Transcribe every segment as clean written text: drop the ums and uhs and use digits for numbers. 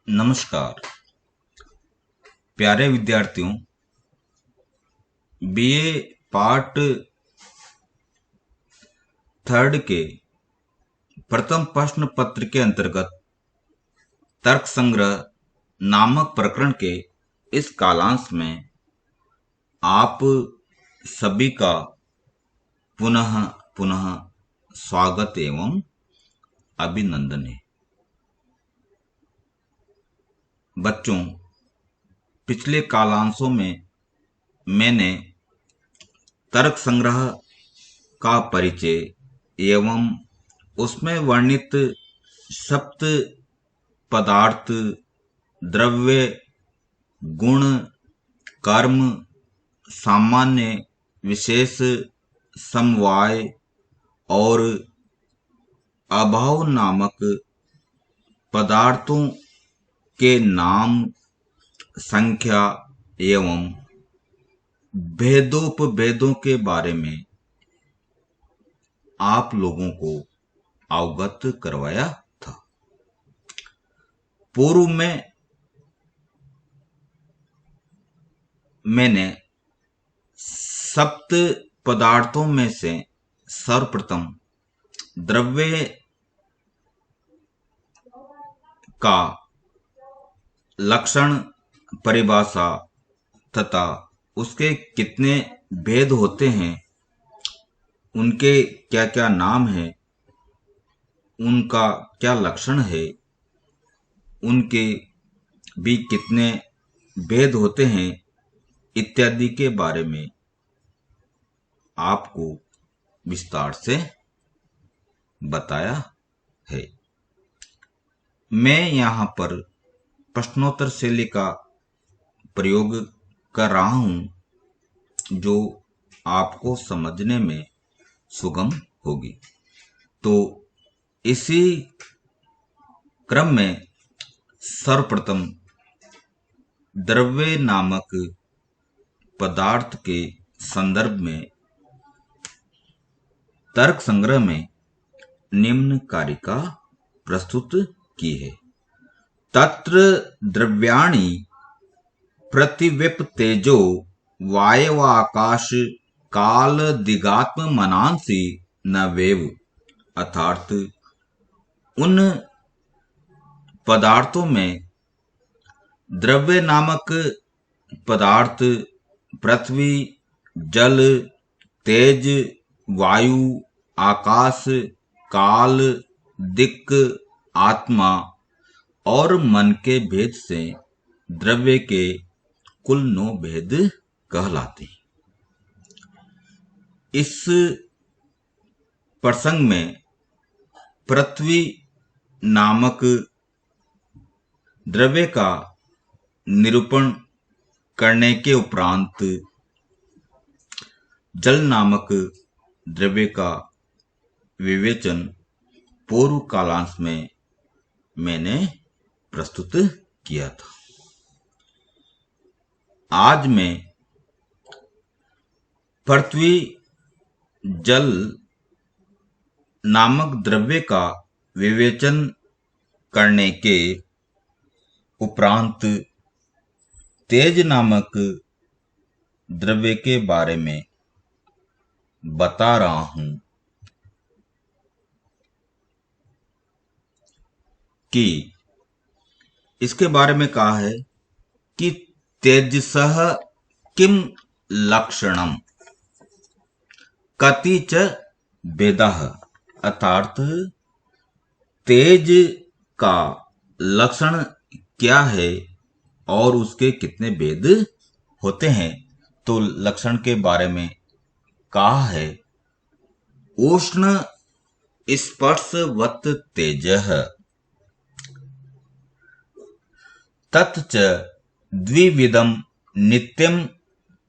नमस्कार प्यारे विद्यार्थियों। बीए पार्ट थर्ड के प्रथम प्रश्न पत्र के अंतर्गत तर्क संग्रह नामक प्रकरण के इस कालांश में आप सभी का पुनः पुनः स्वागत एवं अभिनंदन है। बच्चों, पिछले कालांशों में मैंने तर्क संग्रह का परिचय एवं उसमें वर्णित सप्त पदार्थ, द्रव्य, गुण, कर्म, सामान्य, विशेष, समवाय और अभाव नामक पदार्थों के नाम, संख्या एवं भेदोपभेदों के बारे में आप लोगों को अवगत करवाया था। पूर्व में मैंने सप्त पदार्थों में से सर्वप्रथम द्रव्य का लक्षण, परिभाषा तथा उसके कितने भेद होते हैं, उनके क्या क्या नाम है, उनका क्या लक्षण है, उनके भी कितने भेद होते हैं इत्यादि के बारे में आपको विस्तार से बताया है। मैं यहाँ पर प्रश्नोत्तर शैली का प्रयोग कर रहा हूं जो आपको समझने में सुगम होगी। तो इसी क्रम में सर्वप्रथम द्रव्य नामक पदार्थ के संदर्भ में तर्क संग्रह में निम्न कारिका प्रस्तुत की है। तत्र द्रव्याणि प्रतिव्यपतेजो वायवाकाश काल दिगात्म मनांसि न वेव, अर्थात उन पदार्थों में द्रव्य नामक पदार्थ पृथ्वी, जल, तेज, वायु, आकाश, काल, दिक्, आत्मा और मन के भेद से द्रव्य के कुल 9 भेद कहलाते हैं। इस प्रसंग में पृथ्वी नामक द्रव्य का निरूपण करने के उपरांत जल नामक द्रव्य का विवेचन पूर्व कालांश में मैंने प्रस्तुत किया था। आज मैं पृथ्वी जल नामक द्रव्य का विवेचन करने के उपरांत तेज नामक द्रव्य के बारे में बता रहा हूं कि इसके बारे में कहा है कि तेजसः किम लक्षणम कति च भेदः, अर्थात तेज का लक्षण क्या है और उसके कितने भेद होते हैं। तो लक्षण के बारे में कहा है उष्ण स्पर्शवत् तेजः तच्च द्विविधम नित्यम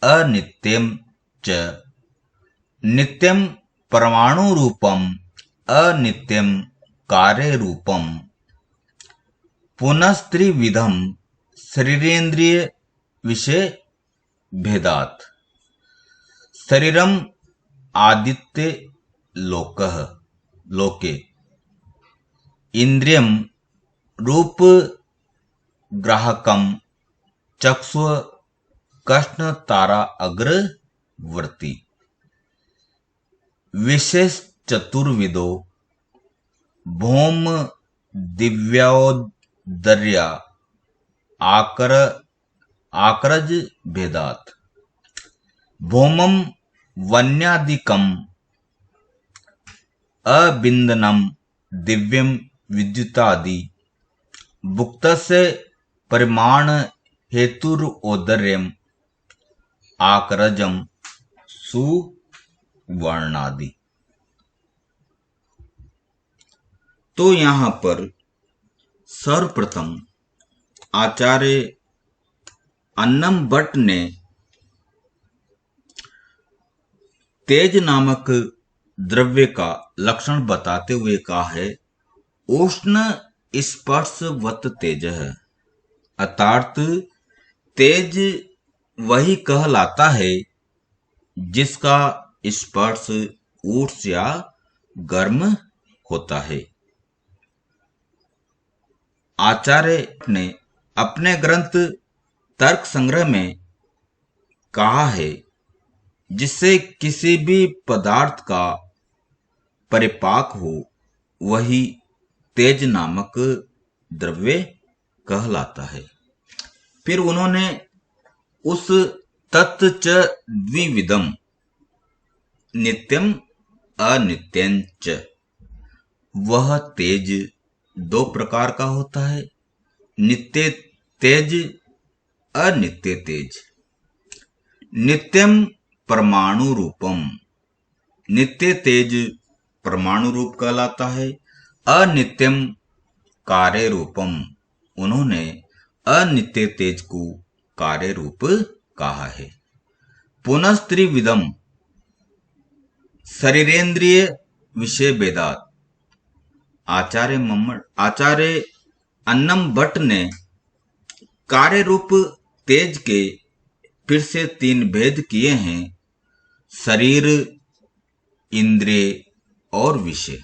अनित्यम च, नित्यम परमाणु रूपम अनित्यम कार्य रूपम, पुनस्त्रिविधम शरीरेन्द्रिय विषय भेदात्, शरीरम आदित्य लोकः लोके, इंद्रियम रूप ग्राहकम चक्षु कृष्ण तारा अग्रवर्ती। विशेष चतुर्विदो भौम दिव्योदर्या आकर आकरज भेदात। भौमम वन्यादिकम अबिंदनम दिव्यम विद्युतादि भुक्तस्य परिमाण हेतुरोदर्यम आकरजम सुवर्णादि। तो यहां पर सर्वप्रथम आचार्य अन्नम भट्ट ने तेज नामक द्रव्य का लक्षण बताते हुए कहा है, उष्ण स्पर्शवत तेज है, अर्थात तेज वही कहलाता है जिसका स्पर्श उष्ण या गर्म होता है। आचार्य ने अपने ग्रंथ तर्क संग्रह में कहा है, जिससे किसी भी पदार्थ का परिपाक हो वही तेज नामक द्रव्य कहलाता है। फिर उन्होंने उस तत् च द्विविधम नित्यम अनित्यंच, वह तेज दो प्रकार का होता है, नित्य तेज अनित्य तेज। नित्यम परमाणु रूपम, नित्य तेज परमाणु रूप कहलाता है। अनित्यम कार्य रूपम, उन्होंने अनित्य तेज को कार्य रूप कहा है। पुनस्त्रिविधम शरीरेंद्रिय विषय भेदात। आचार्य अन्नम भट्ट ने कार्य रूप तेज के फिर से तीन भेद किए हैं, शरीर, इंद्रिय और विषय।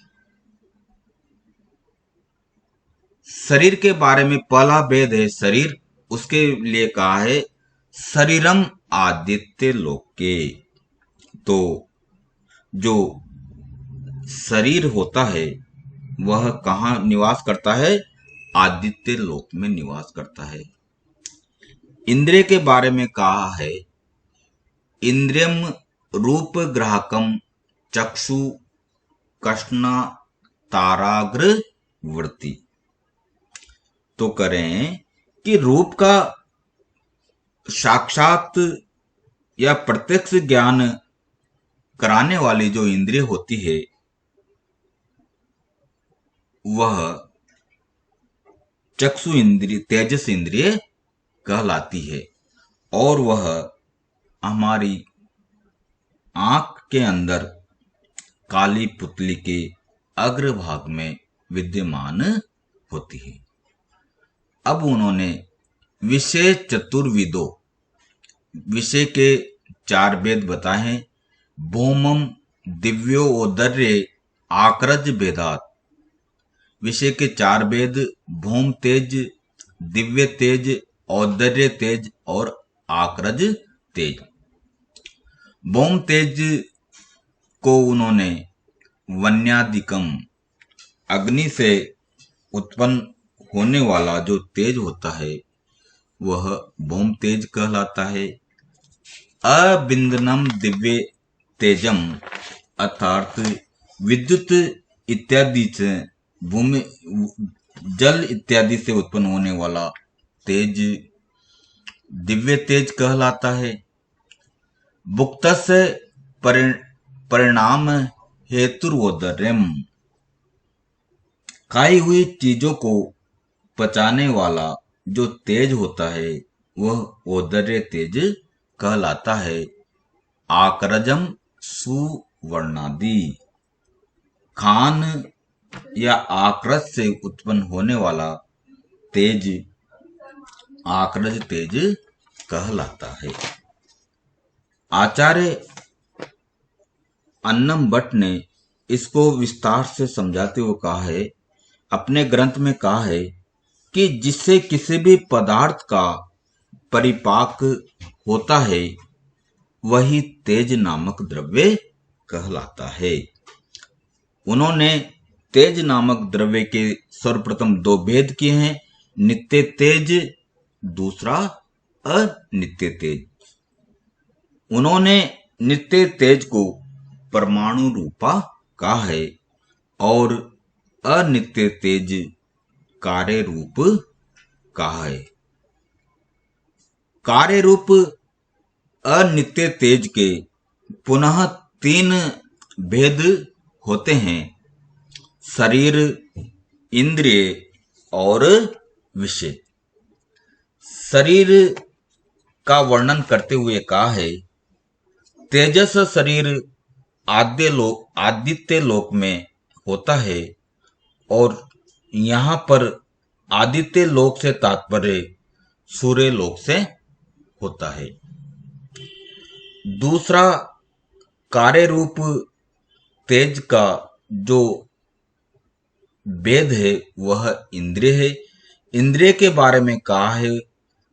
शरीर के बारे में पहला भेद है शरीर, उसके लिए कहा है शरीरम आदित्य लोके। तो जो शरीर होता है वह कहाँ निवास करता है? आदित्य लोक में निवास करता है। इंद्रिय के बारे में कहा है, इंद्रियम रूप ग्राहकम चक्षु कृष्ण ताराग्रवर्ती। तो करें कि रूप का साक्षात या प्रत्यक्ष ज्ञान कराने वाली जो इंद्रिय होती है वह चक्षु इंद्रिय, तेजस इंद्रिय कहलाती है, और वह हमारी आंख के अंदर काली पुतली के अग्रभाग में विद्यमान होती है। अब उन्होंने विषय चतुर्विदो, विषय के चार भेद बताए हैं। भौमम दिव्योदर्य आकरज भेदात। विषय के चार भेद भौम तेज, दिव्य तेज, औदर्य तेज और आकरज तेज। भौम तेज को उन्होंने वन्यादिकम, अग्नि से उत्पन्न होने वाला जो तेज होता है वह भौम तेज कहलाता है। अबिंदनम दिव्य तेजम, अर्थात विद्युत इत्यादि से, भूमि, जल इत्यादि से उत्पन्न होने वाला तेज दिव्य तेज कहलाता है। भुक्तस्य परिणाम हेतुर्वोदर्यम, खाई हुई चीजों को पचाने वाला जो तेज होता है वह औदर्य तेज कहलाता है। आकरजम सुवर्णादि, खान या आक्रज से उत्पन्न होने वाला तेज आक्रज तेज कहलाता है। आचार्य अन्नम भट्ट ने इसको विस्तार से समझाते हुए कहा है, अपने ग्रंथ में कहा है कि जिससे किसी भी पदार्थ का परिपाक होता है वही तेज नामक द्रव्य कहलाता है। उन्होंने तेज नामक द्रव्य के सर्वप्रथम दो भेद किए हैं, नित्य तेज, दूसरा अनित्य तेज। उन्होंने नित्य तेज को परमाणु रूपा कहा है और अनित्य तेज कार्य रूप कहा है। कार्य रूप अनित्य तेज के पुनः तीन भेद होते हैं, शरीर, इंद्रिय और विषय। शरीर का वर्णन करते हुए कहा है, तेजस शरीर आदित्य लोक में होता है और यहाँ पर आदित्य लोक से तात्पर्य सूर्य लोक से होता है। दूसरा कार्य रूप तेज का जो भेद है वह इंद्रिय है। इंद्रिय के बारे में कहा है,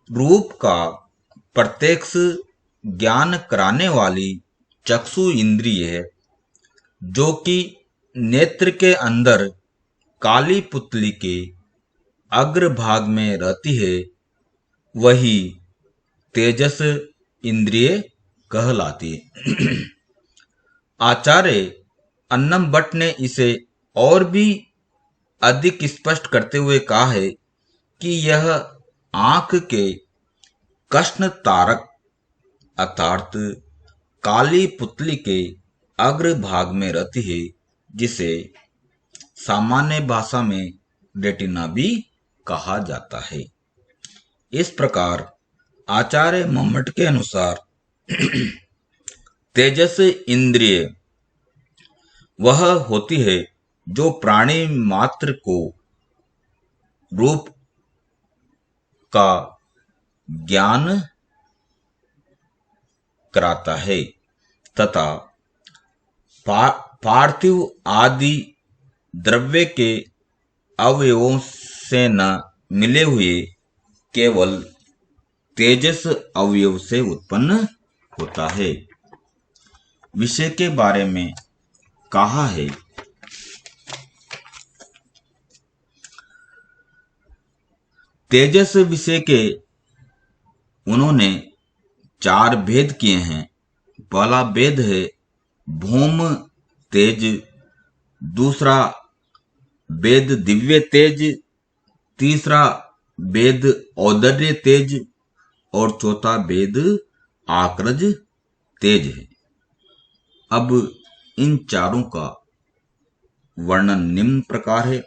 रूप का प्रत्यक्ष ज्ञान कराने वाली चक्षु इंद्रिय है, जो कि नेत्र के अंदर काली पुतली के अग्रभाग में रहती है, वही तेजस इंद्रिय कहलाती है। आचार्य अन्नम भट्ट ने इसे और भी अधिक स्पष्ट करते हुए कहा है कि यह आंख के कृष्ण तारक अर्थात काली पुतली के अग्रभाग में रहती है, जिसे सामान्य भाषा में रेटिना भी कहा जाता है। इस प्रकार आचार्य मम्मट के अनुसार तेजस इंद्रिय वह होती है जो प्राणी मात्र को रूप का ज्ञान कराता है तथा पार्थिव आदि द्रव्य के अवयवों से न मिले हुए केवल तेजस अवयव से उत्पन्न होता है। विषय के बारे में कहा है, तेजस विषय के उन्होंने चार भेद किए हैं। पहला भेद है भौम तेज, दूसरा भेद दिव्य तेज, तीसरा भेद औदर्य तेज और चौथा भेद आक्रज तेज है। अब इन चारों का वर्णन निम्न प्रकार है।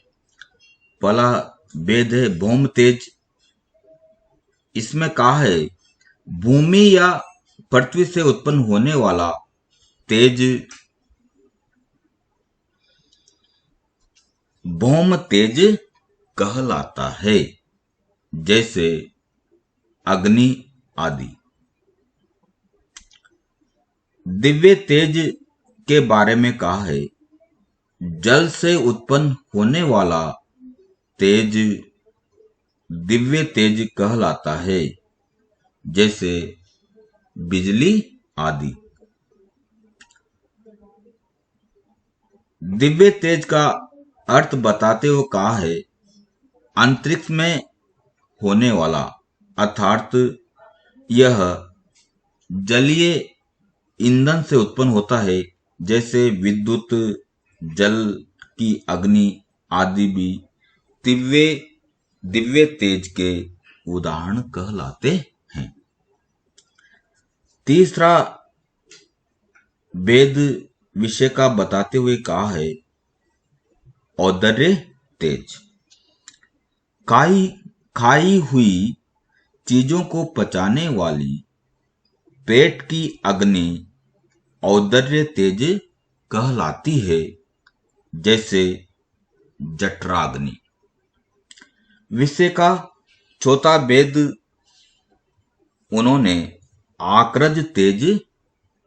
पहला भेद है भौम तेज। इसमें कहा है, भूमि या पृथ्वी से उत्पन्न होने वाला तेज भौम तेज कहलाता है, जैसे अग्नि आदि। दिव्य तेज के बारे में कहा है, जल से उत्पन्न होने वाला तेज दिव्य तेज कहलाता है, जैसे बिजली आदि। दिव्य तेज का अर्थ बताते हुए कहा है, अंतरिक्ष में होने वाला, अर्थात यह जलीय ईंधन से उत्पन्न होता है, जैसे विद्युत, जल की अग्नि आदि भी दिव्य तेज के उदाहरण कहलाते हैं। तीसरा वेद विषय का बताते हुए कहा है, औदर्य तेज। खाई हुई चीजों को पचाने वाली पेट की अग्नि औदर्य तेज कहलाती है, जैसे जठराग्नि। विषय का चौथा भेद उन्होंने आक्रज तेज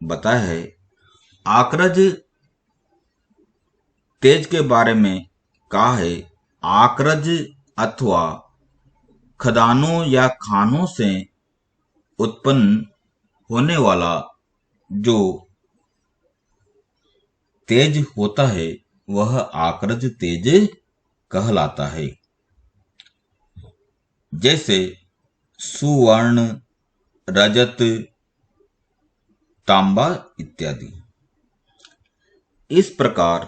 बताया है। आक्रज तेज के बारे में कहा है, आक्रज अथवा खदानों या खानों से उत्पन्न होने वाला जो तेज होता है वह आक्रज तेज कहलाता है। जैसे सुवर्ण, रजत, तांबा इत्यादि। इस प्रकार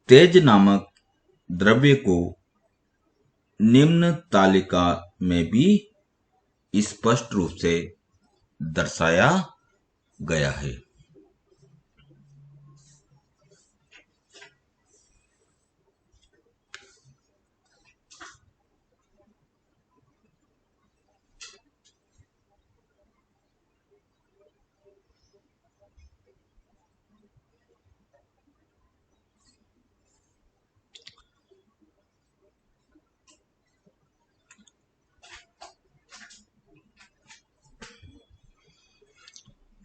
तेज नामक द्रव्य को निम्न तालिका में भी स्पष्ट रूप से दर्शाया गया है।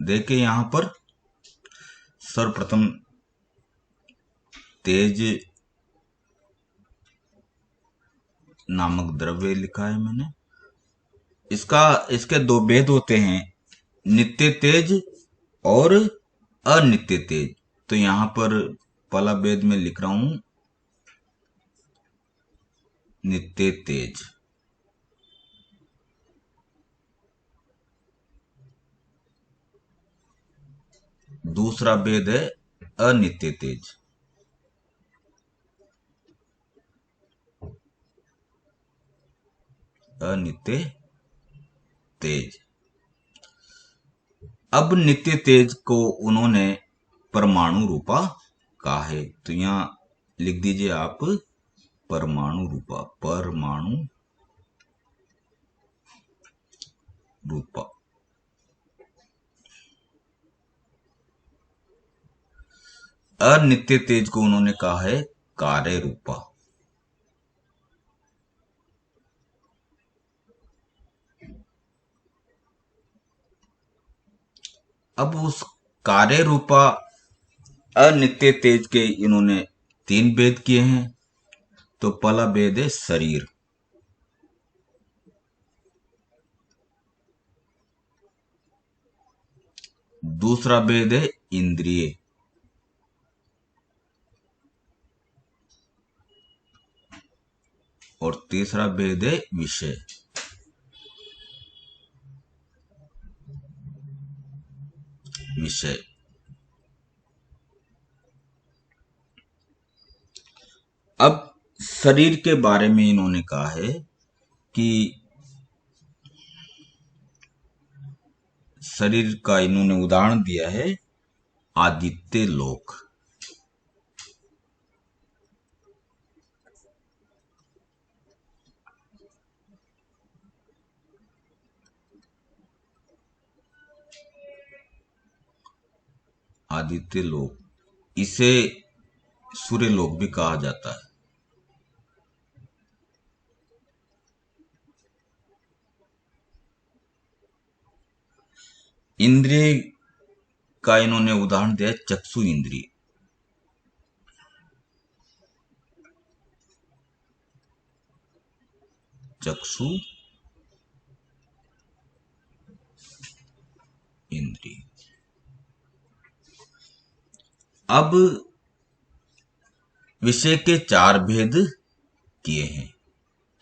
देखिए यहां पर सर्वप्रथम तेज नामक द्रव्य लिखा है मैंने। इसके दो भेद होते हैं, नित्य तेज और अनित्य तेज। तो यहां पर पहला भेद में लिख रहा हूं नित्य तेज। दूसरा भेद है अनित्य तेज। अनित्य तेज। अब नित्य तेज को उन्होंने परमाणु रूपा कहा है। तो यहां लिख दीजिए आप परमाणु रूपा। परमाणु रूपा। अनित्य तेज को उन्होंने कहा है कार्य रूपा। अब उस कार्य रूपा अनित्य तेज के इन्होंने तीन भेद किए हैं। तो पहला भेद है शरीर। दूसरा भेद है इंद्रिय। और तीसरा भेद है विषय। विषय। अब शरीर के बारे में इन्होंने कहा है कि शरीर का इन्होंने उदाहरण दिया है आदित्य लोक। आदित्य लोक, इसे सूर्य लोक भी कहा जाता है। इंद्रिय का इन्होंने उदाहरण दिया है चक्षु इंद्रिय। चक्षु इंद्रिय। अब विषय के चार भेद किए हैं।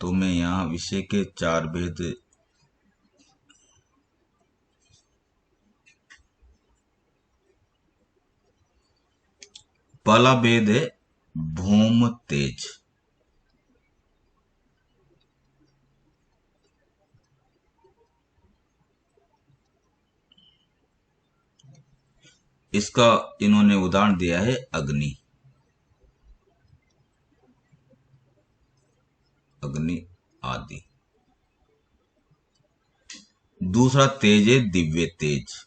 तो मैं यहां विषय के चार भेद पहला भेद है भूम तेज। इसका इन्होंने उदाहरण दिया है अग्नि। अग्नि आदि। दूसरा तेज है दिव्य तेज।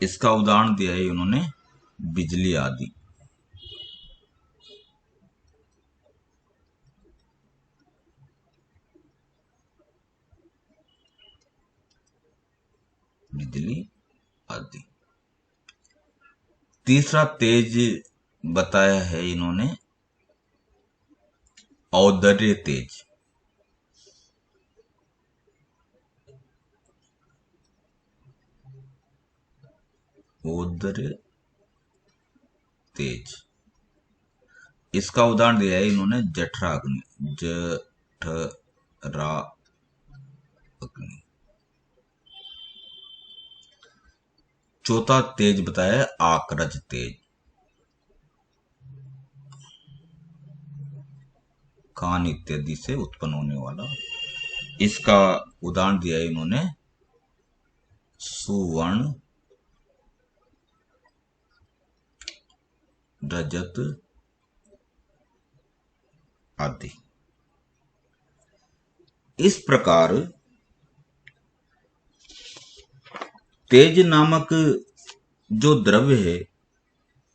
इसका उदाहरण दिया है उन्होंने बिजली आदि। बिजली आदि। तीसरा तेज बताया है इन्होंने औदर्य तेज। औदर्य तेज, इसका उदाहरण दिया है इन्होंने जठरा अग्नि। जठरा अग्नि। चौथा तेज बताया है आक्रज तेज। खान इत्यादि से उत्पन्न होने वाला। इसका उदाहरण दिया है इन्होंने सुवर्ण, रजत आदि। इस प्रकार तेज नामक जो द्रव्य है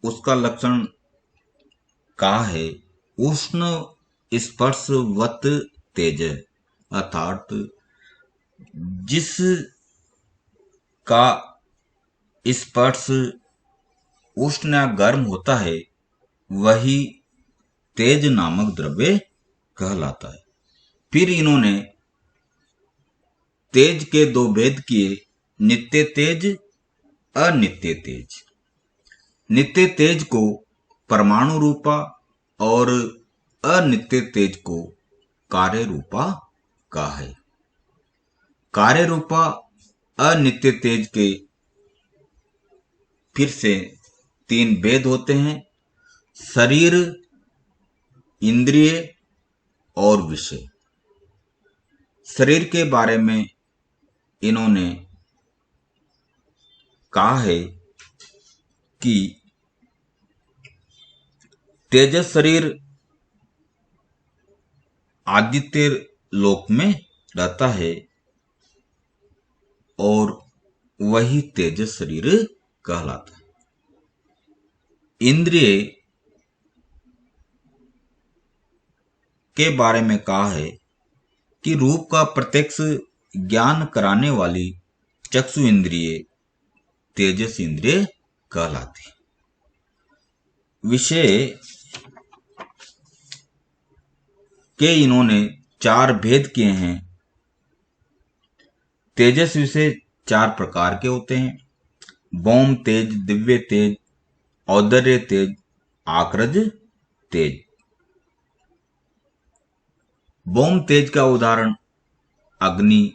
उसका लक्षण का है उष्ण स्पर्शवत तेज, अर्थात जिस का स्पर्श उष्ण या गर्म होता है वही तेज नामक द्रव्य कहलाता है। फिर इन्होंने तेज के दो भेद किए, नित्य तेज, अनित्य तेज। नित्य तेज को परमाणु रूपा और अनित्य तेज को कार्य रूपा कहा है। कार्य रूपा अनित्य तेज के फिर से तीन भेद होते हैं, शरीर, इंद्रिय और विषय। शरीर के बारे में इन्होंने कहा है कि तेजस शरीर आदित्य लोक में रहता है और वही तेजस शरीर कहलाता है। इंद्रिय के बारे में कहा है कि रूप का प्रत्यक्ष ज्ञान कराने वाली चक्षु इंद्रिय तेजस इंद्रिय कहलाती। विषय के इन्होंने चार भेद किए हैं। तेजस विषय चार प्रकार के होते हैं, भौम तेज, दिव्य तेज, औदर्य तेज, आक्रज तेज। भौम तेज का उदाहरण अग्नि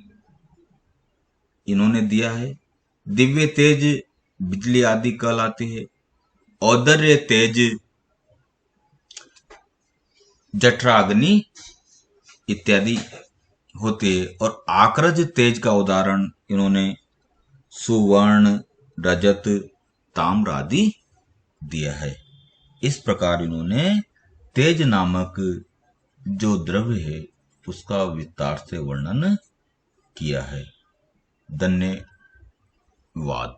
इन्होंने दिया है। दिव्य तेज बिजली आदि कहलाती है। औदर्य तेज जठराग्नि इत्यादि होते हैं और आक्रज तेज का उदाहरण इन्होंने सुवर्ण, रजत, ताम्र आदि दिया है। इस प्रकार इन्होंने तेज नामक जो द्रव्य है उसका विस्तार से वर्णन किया है। धन्यवाद।